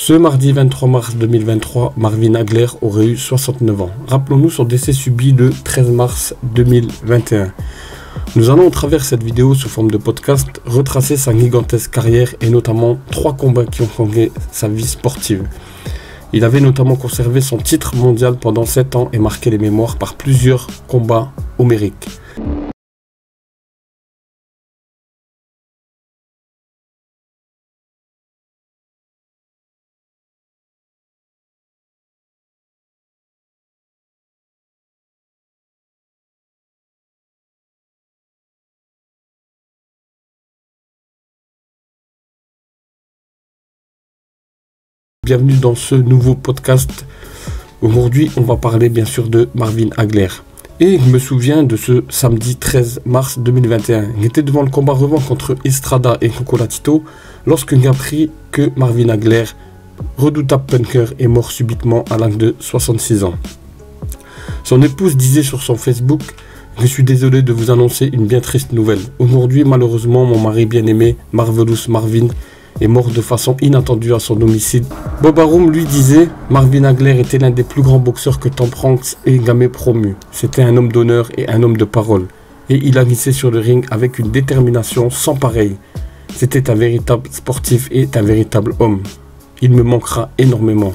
Ce mardi 23 mars 2023, Marvin Hagler aurait eu 69 ans. Rappelons-nous son décès subi le 13 mars 2021. Nous allons, au travers de cette vidéo sous forme de podcast, retracer sa gigantesque carrière et notamment 3 combats qui ont fondé sa vie sportive. Il avait notamment conservé son titre mondial pendant 7 ans et marqué les mémoires par plusieurs combats homériques. Bienvenue dans ce nouveau podcast. Aujourd'hui, on va parler bien sûr de Marvin Hagler. Et je me souviens de ce samedi 13 mars 2021. Il était devant le combat revanche contre Estrada et Chocolatito lorsqu'il a appris que Marvin Hagler, redoutable punker, est mort subitement à l'âge de 66 ans. Son épouse disait sur son Facebook: « Je suis désolé de vous annoncer une bien triste nouvelle. Aujourd'hui, malheureusement, mon mari bien-aimé, Marvelous Marvin, est mort de façon inattendue à son domicile. » Bob Arum lui disait: « Marvin Hagler était l'un des plus grands boxeurs que Tom Franks ait jamais promu. C'était un homme d'honneur et un homme de parole. Et il agissait sur le ring avec une détermination sans pareille. C'était un véritable sportif et un véritable homme. Il me manquera énormément. »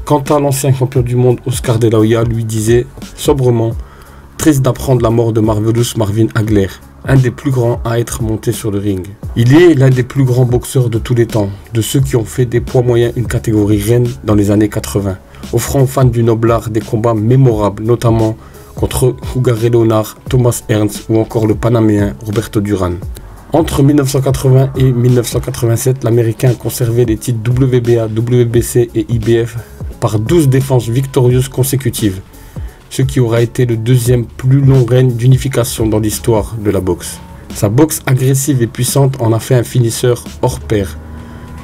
Quant à l'ancien champion du monde Oscar De La Hoya, lui disait sobrement: « Triste d'apprendre la mort de Marvelous Marvin Hagler, un des plus grands à être monté sur le ring. Il est l'un des plus grands boxeurs de tous les temps, de ceux qui ont fait des poids moyens une catégorie reine dans les années 80, offrant aux fans du noble art des combats mémorables, notamment contre Cougar Ray Leonard, Thomas Ernst ou encore le Panaméen Roberto Duran. » Entre 1980 et 1987, l'Américain a conservé les titres WBA, WBC et IBF par 12 défenses victorieuses consécutives, ce qui aura été le deuxième plus long règne d'unification dans l'histoire de la boxe. Sa boxe agressive et puissante en a fait un finisseur hors pair.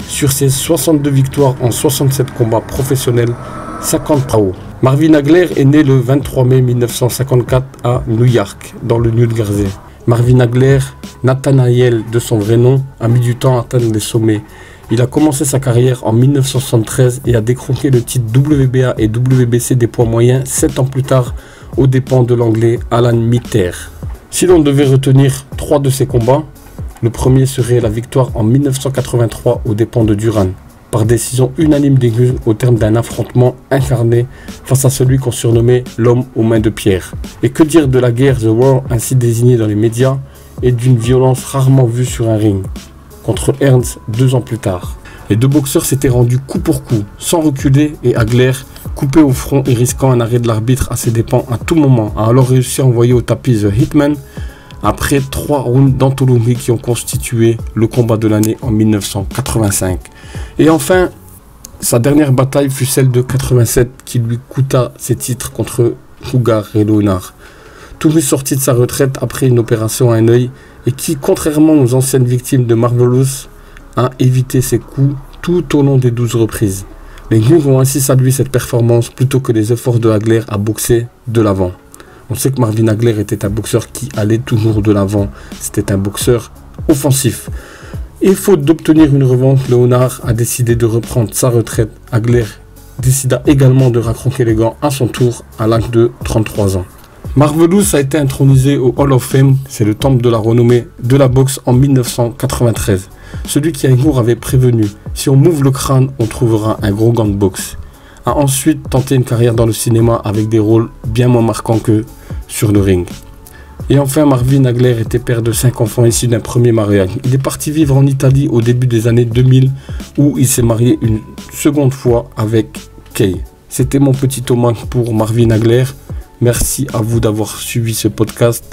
Sur ses 62 victoires en 67 combats professionnels, 50 KO. Marvin Hagler est né le 23 mai 1954 à New York, dans le New Jersey. Marvin Hagler, Nathanael de son vrai nom, a mis du temps à atteindre les sommets. Il a commencé sa carrière en 1973 et a décroché le titre WBA et WBC des poids moyens 7 ans plus tard aux dépens de l'anglais Alan Mitter. Si l'on devait retenir 3 de ses combats, le premier serait la victoire en 1983 aux dépens de Duran, par décision unanime des juges au terme d'un affrontement incarné face à celui qu'on surnommait l'homme aux mains de pierre. Et que dire de la guerre The War, ainsi désignée dans les médias, et d'une violence rarement vue sur un ring, contre Ernst 2 ans plus tard. Les deux boxeurs s'étaient rendus coup pour coup, sans reculer, et Hagler, coupé au front et risquant un arrêt de l'arbitre à ses dépens à tout moment, a alors réussi à envoyer au tapis The Hitman après 3 rounds d'anthologie qui ont constitué le combat de l'année en 1985. Et enfin, sa dernière bataille fut celle de 87 qui lui coûta ses titres contre Cougar Ray Leonard, tout juste sorti de sa retraite après une opération à un œil, et qui, contrairement aux anciennes victimes de Marvelous, a évité ses coups tout au long des 12 reprises. Les juges ont ainsi salué cette performance plutôt que les efforts de Hagler à boxer de l'avant. On sait que Marvin Hagler était un boxeur qui allait toujours de l'avant. C'était un boxeur offensif. Et faute d'obtenir une revanche, Leonard a décidé de reprendre sa retraite. Hagler décida également de raccrocher les gants à son tour à l'âge de 33 ans. Marvelous a été intronisé au Hall of Fame, c'est le temple de la renommée de la boxe, en 1993. Celui qui un jour avait prévenu: si on m'ouvre le crâne, on trouvera un gros gant de boxe. A ensuite tenté une carrière dans le cinéma avec des rôles bien moins marquants que sur le ring. Et enfin, Marvin Hagler était père de 5 enfants issus d'un premier mariage. Il est parti vivre en Italie au début des années 2000 où il s'est marié une seconde fois avec Kay. C'était mon petit hommage pour Marvin Hagler. Merci à vous d'avoir suivi ce podcast.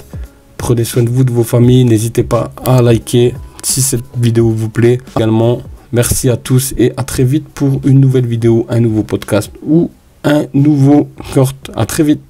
Prenez soin de vous, de vos familles. N'hésitez pas à liker si cette vidéo vous plaît. Également, merci à tous et à très vite pour une nouvelle vidéo, un nouveau podcast ou un nouveau short. À très vite.